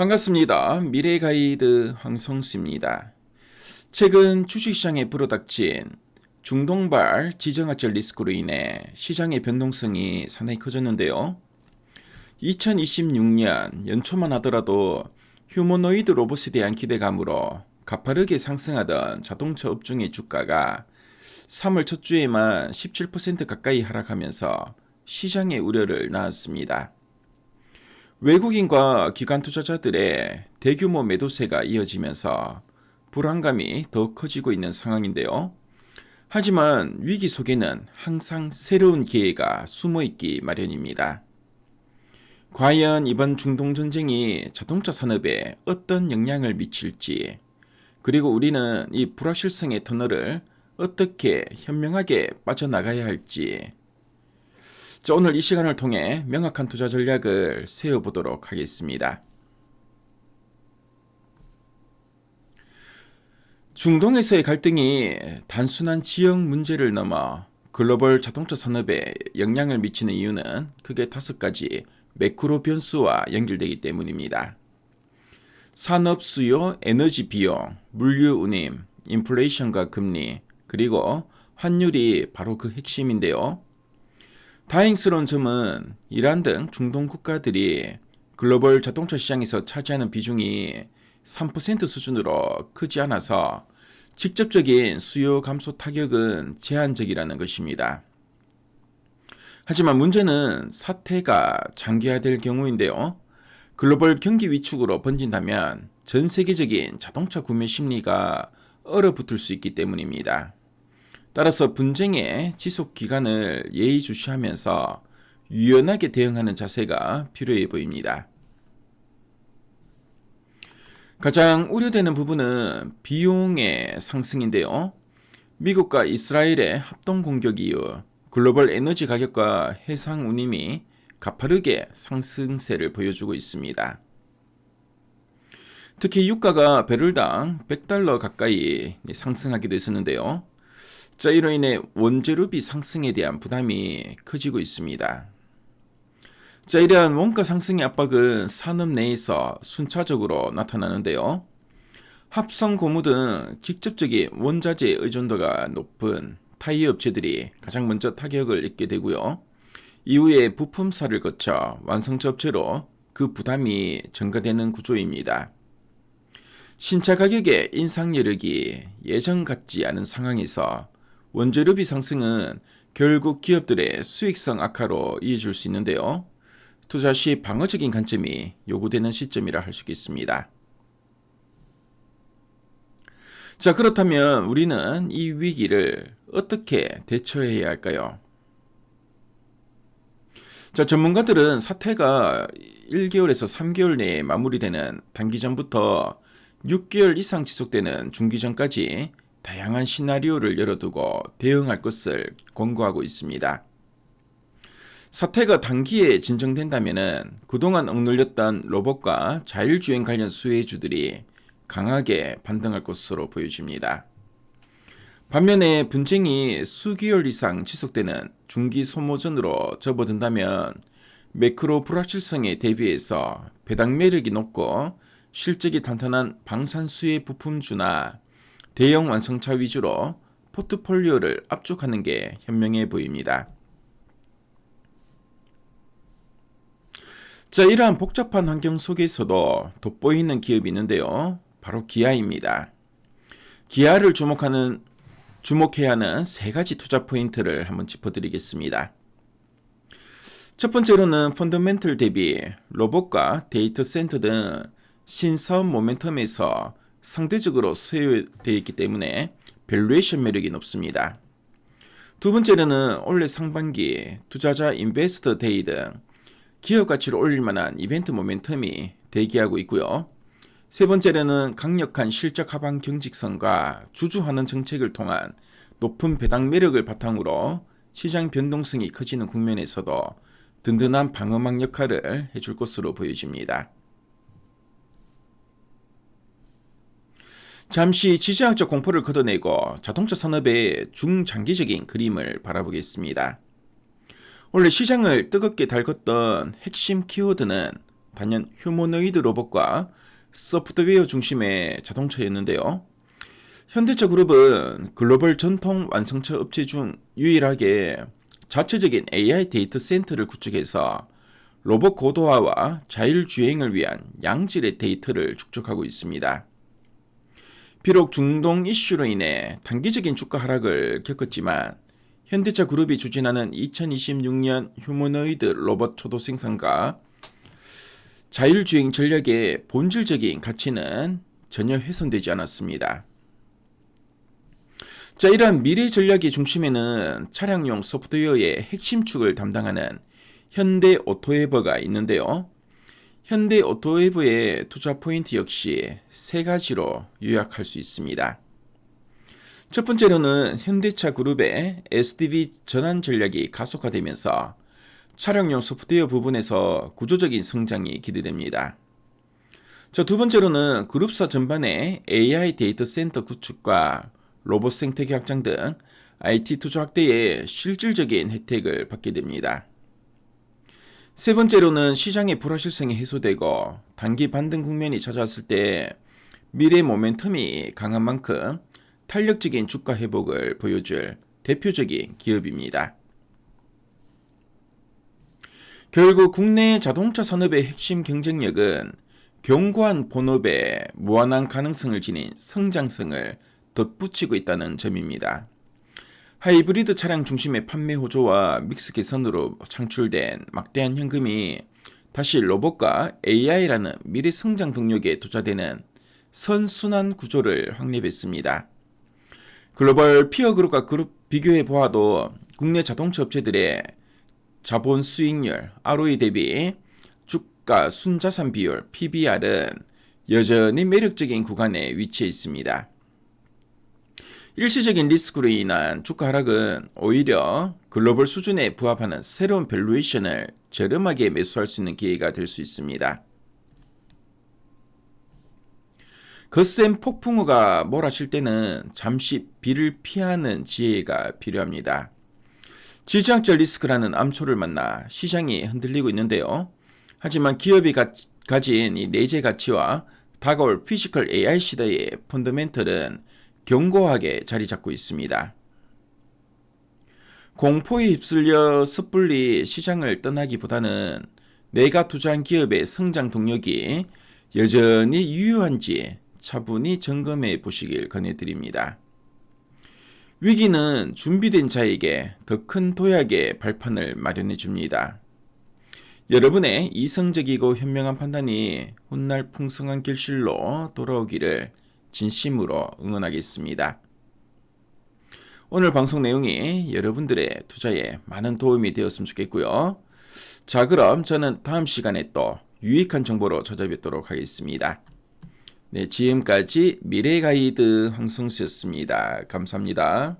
반갑습니다. 미래 가이드 황성수입니다. 최근 주식시장에 불어닥친 중동발 지정학적 리스크로 인해 시장의 변동성이 상당히 커졌는데요. 2026년 연초만 하더라도 휴머노이드 로봇에 대한 기대감으로 가파르게 상승하던 자동차 업종의 주가가 3월 첫 주에만 17% 가까이 하락하면서 시장의 우려를 낳았습니다. 외국인과 기관 투자자들의 대규모 매도세가 이어지면서 불안감이 더 커지고 있는 상황인데요. 하지만 위기 속에는 항상 새로운 기회가 숨어있기 마련입니다. 과연 이번 중동전쟁이 자동차 산업에 어떤 영향을 미칠지, 그리고 우리는 이 불확실성의 터널을 어떻게 현명하게 빠져나가야 할지, 오늘 이 시간을 통해 명확한 투자 전략을 세워보도록 하겠습니다. 중동에서의 갈등이 단순한 지역 문제를 넘어 글로벌 자동차 산업에 영향을 미치는 이유는 크게 5가지 매크로 변수와 연결되기 때문입니다. 산업 수요, 에너지 비용, 물류 운임, 인플레이션과 금리, 그리고 환율이 바로 그 핵심인데요. 다행스러운 점은 이란 등 중동 국가들이 글로벌 자동차 시장에서 차지하는 비중이 3% 수준으로 크지 않아서 직접적인 수요 감소 타격은 제한적이라는 것입니다. 하지만 문제는 사태가 장기화될 경우인데요. 글로벌 경기 위축으로 번진다면 전 세계적인 자동차 구매 심리가 얼어붙을 수 있기 때문입니다. 따라서 분쟁의 지속 기간을 예의주시하면서 유연하게 대응하는 자세가 필요해 보입니다. 가장 우려되는 부분은 비용의 상승인데요. 미국과 이스라엘의 합동 공격 이후 글로벌 에너지 가격과 해상 운임이 가파르게 상승세를 보여주고 있습니다. 특히 유가가 배럴당 $100 가까이 상승하기도 했었는데요. 이로 인해 원재료비 상승에 대한 부담이 커지고 있습니다. 이러한 원가 상승의 압박은 산업 내에서 순차적으로 나타나는데요. 합성 고무 등 직접적인 원자재 의존도가 높은 타이어 업체들이 가장 먼저 타격을 입게 되고요. 이후에 부품사를 거쳐 완성차 업체로 그 부담이 전가되는 구조입니다. 신차 가격의 인상 여력이 예전 같지 않은 상황에서 원재료비 상승은 결국 기업들의 수익성 악화로 이어질 수 있는데요. 투자 시 방어적인 관점이 요구되는 시점이라 할 수 있겠습니다. 그렇다면 우리는 이 위기를 어떻게 대처해야 할까요? 전문가들은 사태가 1개월에서 3개월 내에 마무리되는 단기전부터 6개월 이상 지속되는 중기전까지 다양한 시나리오를 열어두고 대응할 것을 권고하고 있습니다. 사태가 단기에 진정된다면 그동안 억눌렸던 로봇과 자율주행 관련 수혜주들이 강하게 반등할 것으로 보여집니다. 반면에 분쟁이 수개월 이상 지속되는 중기 소모전으로 접어든다면 매크로 불확실성에 대비해서 배당 매력이 높고 실적이 탄탄한 방산수혜 부품주나 대형 완성차 위주로 포트폴리오를 압축하는 게 현명해 보입니다. 이러한 복잡한 환경 속에서도 돋보이는 기업이 있는데요. 바로 기아입니다. 기아를 주목해야 하는 3가지 투자 포인트를 한번 짚어드리겠습니다. 첫 번째로는 펀더멘털 대비 로봇과 데이터 센터 등 신사업 모멘텀에서 상대적으로 소요되어 있기 때문에 밸류에이션 매력이 높습니다. 두 번째로는 올해 상반기 투자자 인베스터 데이 등 기업 가치를 올릴 만한 이벤트 모멘텀이 대기하고 있고요. 세 번째로는 강력한 실적 하방 경직성과 주주환원 정책을 통한 높은 배당 매력을 바탕으로 시장 변동성이 커지는 국면에서도 든든한 방어막 역할을 해줄 것으로 보여집니다. 잠시 지정학적 공포를 걷어내고 자동차 산업의 중장기적인 그림을 바라보겠습니다. 원래 시장을 뜨겁게 달궜던 핵심 키워드는 단연 휴머노이드 로봇과 소프트웨어 중심의 자동차였는데요. 현대차 그룹은 글로벌 전통 완성차 업체 중 유일하게 자체적인 AI 데이터 센터를 구축해서 로봇 고도화와 자율주행을 위한 양질의 데이터를 축적하고 있습니다. 비록 중동 이슈로 인해 단기적인 주가 하락을 겪었지만 현대차 그룹이 추진하는 2026년 휴머노이드 로봇 초도 생산과 자율주행 전략의 본질적인 가치는 전혀 훼손되지 않았습니다. 자, 이러한 미래 전략의 중심에는 차량용 소프트웨어의 핵심 축을 담당하는 현대 오토웨버가 있는데요. 현대 오토웨버의 투자 포인트 역시 세 가지로 요약할 수 있습니다. 첫 번째로는 현대차 그룹의 SDV 전환 전략이 가속화되면서 차량용 소프트웨어 부분에서 구조적인 성장이 기대됩니다. 자, 두 번째로는 그룹사 전반의 AI 데이터 센터 구축과 로봇 생태계 확장 등 IT 투자 확대에 실질적인 혜택을 받게 됩니다. 세 번째로는 시장의 불확실성이 해소되고 단기 반등 국면이 찾아왔을 때 미래 모멘텀이 강한 만큼 탄력적인 주가 회복을 보여줄 대표적인 기업입니다. 결국 국내 자동차 산업의 핵심 경쟁력은 견고한 본업에 무한한 가능성을 지닌 성장성을 덧붙이고 있다는 점입니다. 하이브리드 차량 중심의 판매 호조와 믹스 개선으로 창출된 막대한 현금이 다시 로봇과 AI라는 미래 성장 동력에 투자되는 선순환 구조를 확립했습니다. 글로벌 피어 그룹과 그룹 비교해 보아도 국내 자동차 업체들의 자본 수익률 ROE 대비 주가 순자산 비율 PBR은 여전히 매력적인 구간에 위치해 있습니다. 일시적인 리스크로 인한 주가 하락은 오히려 글로벌 수준에 부합하는 새로운 밸류에이션을 저렴하게 매수할 수 있는 기회가 될 수 있습니다. 거센 폭풍우가 몰아칠 때는 잠시 비를 피하는 지혜가 필요합니다. 지정학적 리스크라는 암초를 만나 시장이 흔들리고 있는데요. 하지만 기업이 가진 이 내재 가치와 다가올 피지컬 AI 시대의 펀더멘털은 견고하게 자리 잡고 있습니다. 공포에 휩쓸려 섣불리 시장을 떠나기보다는 내가 투자한 기업의 성장 동력이 여전히 유효한지 차분히 점검해 보시길 권해드립니다. 위기는 준비된 자에게 더 큰 도약의 발판을 마련해 줍니다. 여러분의 이성적이고 현명한 판단이 훗날 풍성한 결실로 돌아오기를 진심으로 응원하겠습니다. 오늘 방송 내용이 여러분들의 투자에 많은 도움이 되었으면 좋겠고요. 자, 그럼 저는 다음 시간에 또 유익한 정보로 찾아뵙도록 하겠습니다. 네, 지금까지 미래가이드 황성수였습니다. 감사합니다.